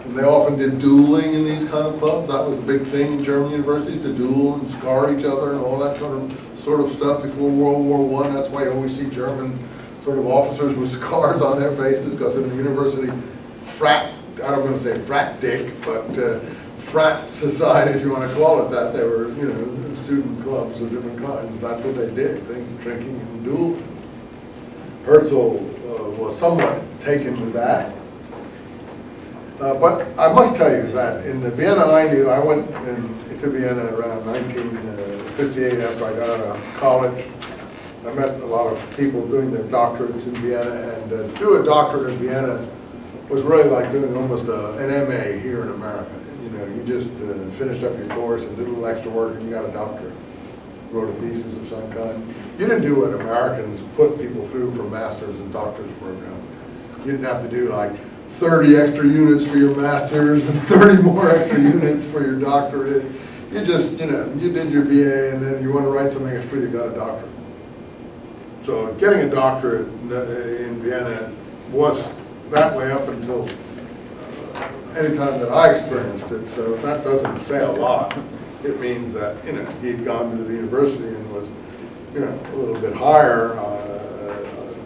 And they often did dueling in these kind of clubs. That was a big thing in German universities, to duel and scar each other and all that sort of stuff before World War I. That's why you always see German sort of officers with scars on their faces, because in the university frat, I don't want to say frat dick, but frat society, if you want to call it that, they were, you know, student clubs of different kinds. That's what they did, things, drinking and dueling. Herzl was somewhat taken with that. But I must tell you that in the Vienna I knew, I went to Vienna around 1958 after I got out of college. I met a lot of people doing their doctorates in Vienna, and to do a doctorate in Vienna was really like doing almost an MA here in America. You know, you just finished up your course and did a little extra work and you got a doctorate. Wrote a thesis of some kind. You didn't do what Americans put people through for master's and doctorate program. You didn't have to do like 30 extra units for your master's and 30 more extra units for your doctorate. You just, you know, you did your BA and then you want to write something extra, you got a doctorate. So getting a doctorate in Vienna was that way up until any time that I experienced it. So that doesn't say a lot. It means that, you know, he'd gone to the university and was, you know, a little bit higher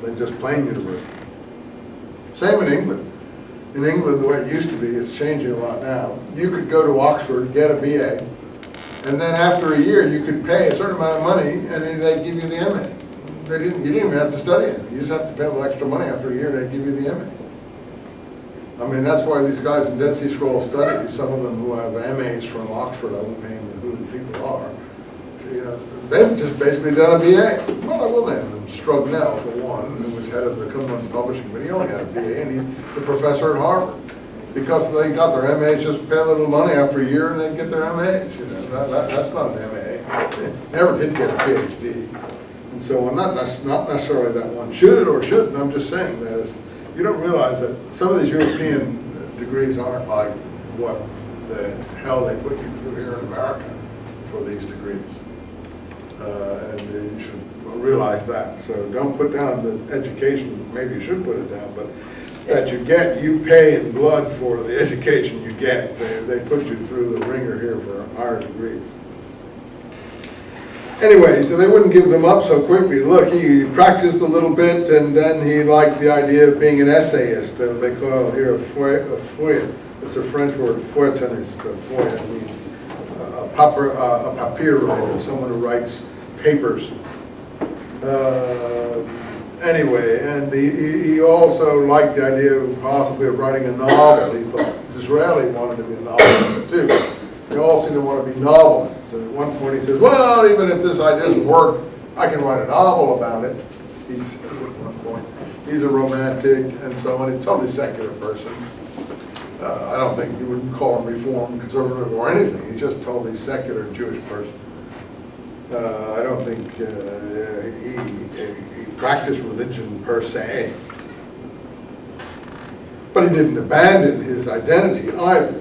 than just plain university. Same in England. In England, the way it used to be, it's changing a lot now. You could go to Oxford, get a BA, and then after a year, you could pay a certain amount of money, and then they'd give you the MA. You didn't even have to study it. You just have to pay a little extra money after a year, and they'd give you the MA. I mean, that's why these guys in Dead Sea Scrolls studies, some of them who have MAs from Oxford, I won't name who the people are, you know, they've just basically done a BA. Well, I will name them. Strugnell, for one, who was head of the Cumberland Publishing, but he only had a BA, and he's a professor at Harvard. Because they got their MAs, just pay a little money after a year, and they get their MAs. You know, that's not an MA. They never did get a PhD. And so I'm not necessarily that one should or shouldn't. I'm just saying that is, you don't realize that some of these European degrees aren't like what the hell they put you through here in America for these degrees. And you should realize that. So don't put down the education, maybe you should put it down, but that you get, you pay in blood for the education you get. They put you through the ringer here for higher degrees. Anyway, so they wouldn't give them up so quickly. Look, he practiced a little bit, and then he liked the idea of being an essayist. They call here a feuille. It's a French word, feuilletonist. A feuille means a papier writer, someone who writes papers. Anyway, and he also liked the idea of possibly of writing a novel. He thought Disraeli wanted to be a novelist too. They all seem to want to be novelists. And at one point he says, well, even if this idea doesn't work, I can write a novel about it. He says at one point. He's a romantic and so on. He's a totally secular person. I don't think you would call him reform, conservative, or anything. He's just a totally secular Jewish person. I don't think he practiced religion per se. But he didn't abandon his identity either.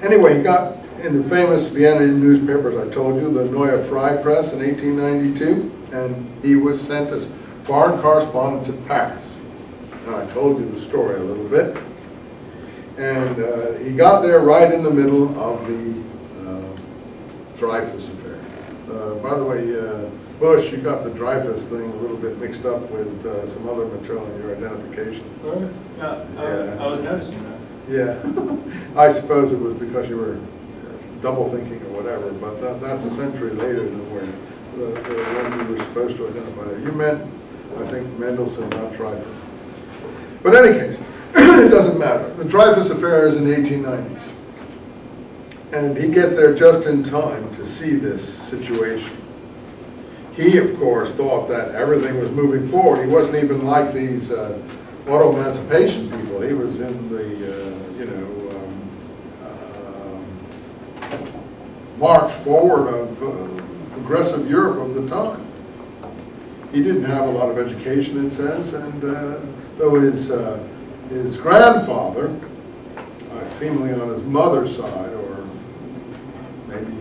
Anyway, he got in the famous Vienna newspapers, I told you, the Neue Freie Press in 1892, and he was sent as foreign correspondent to Paris. And I told you the story a little bit. And he got there right in the middle of the Dreyfus affair. By the way, Bush, you got the Dreyfus thing a little bit mixed up with some other material in your identification. Oh, yeah, I was noticing that. Yeah, I suppose it was because you were double thinking or whatever, but that's a century later than where the one you were supposed to identify. You meant, I think, Mendelssohn, not Dreyfus. But in any case, it doesn't matter. The Dreyfus affair is in the 1890s. And he gets there just in time to see this situation. He, of course, thought that everything was moving forward. He wasn't even like these auto-emancipation people. He was in the, march forward of progressive Europe of the time. He didn't have a lot of education, it says, and though his grandfather, seemingly on his mother's side, or maybe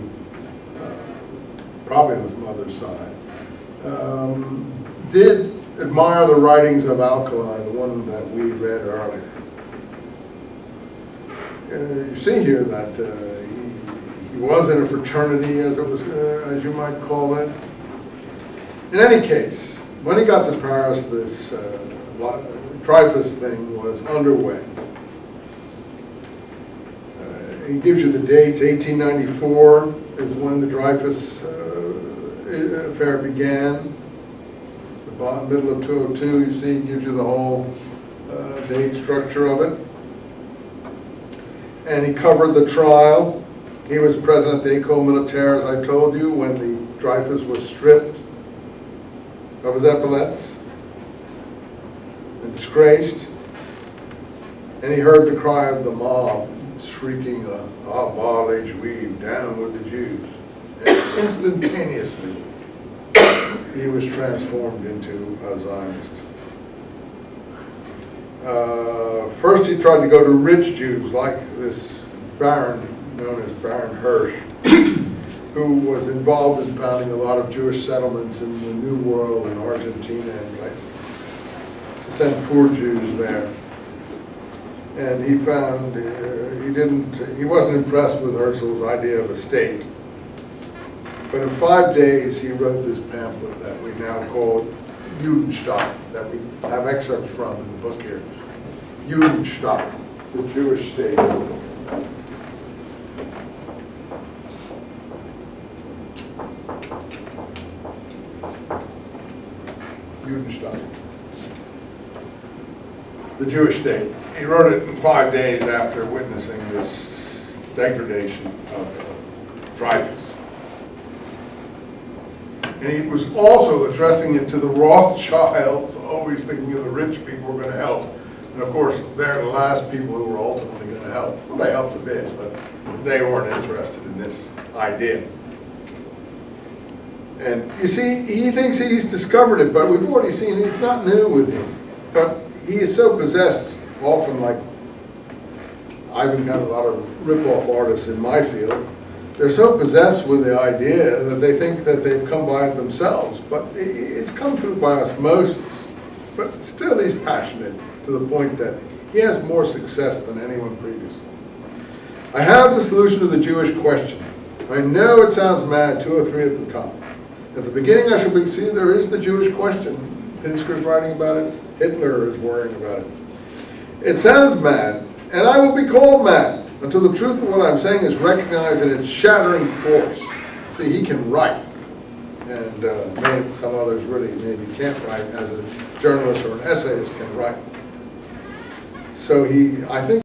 probably on his mother's side, did admire the writings of Alkali, the one that we read earlier. you see here that he was in a fraternity, as you might call it. In any case, when he got to Paris, this Dreyfus thing was underway. He gives you the dates. 1894 is when the Dreyfus affair began. The middle of 202, you see, he gives you the whole date structure of it. And he covered the trial. He was president of the École Militaire, as I told you, when the Dreyfus was stripped of his epaulets and disgraced. And he heard the cry of the mob shrieking, "Ah, bas les Juifs, down with the Jews." And instantaneously, he was transformed into a Zionist. First he tried to go to rich Jews, like this baron known as Baron Hirsch, who was involved in founding a lot of Jewish settlements in the New World in Argentina and places, to send poor Jews there. And he found he wasn't impressed with Herzl's idea of a state. But in 5 days, he wrote this pamphlet that we now call Judenstaat, that we have excerpts from in the book here. Judenstaat, the Jewish state. Judenstaat, the Jewish state. He wrote it in 5 days after witnessing this degradation of Dreyfus. And he was also addressing it to the Rothschilds, always thinking of the rich people were going to help. And of course, they're the last people who were ultimately going to help. Well, they helped a bit, but they weren't interested in this idea. And you see, he thinks he's discovered it, but we've already seen it's not new with him. But he is so possessed, often like I've encountered a lot of rip-off artists in my field. They're so possessed with the idea that they think that they've come by it themselves, but it's come through by osmosis. But still he's passionate to the point that he has more success than anyone previously. I have the solution to the Jewish question. I know it sounds mad, 203 at the top. At the beginning I shall see there is the Jewish question. Pinsker is writing about it. Hitler is worrying about it. It sounds mad, and I will be called mad, until the truth of what I'm saying is recognized in its shattering force. See, he can write, and maybe some others really maybe can't write, as a journalist or an essayist can write. So I think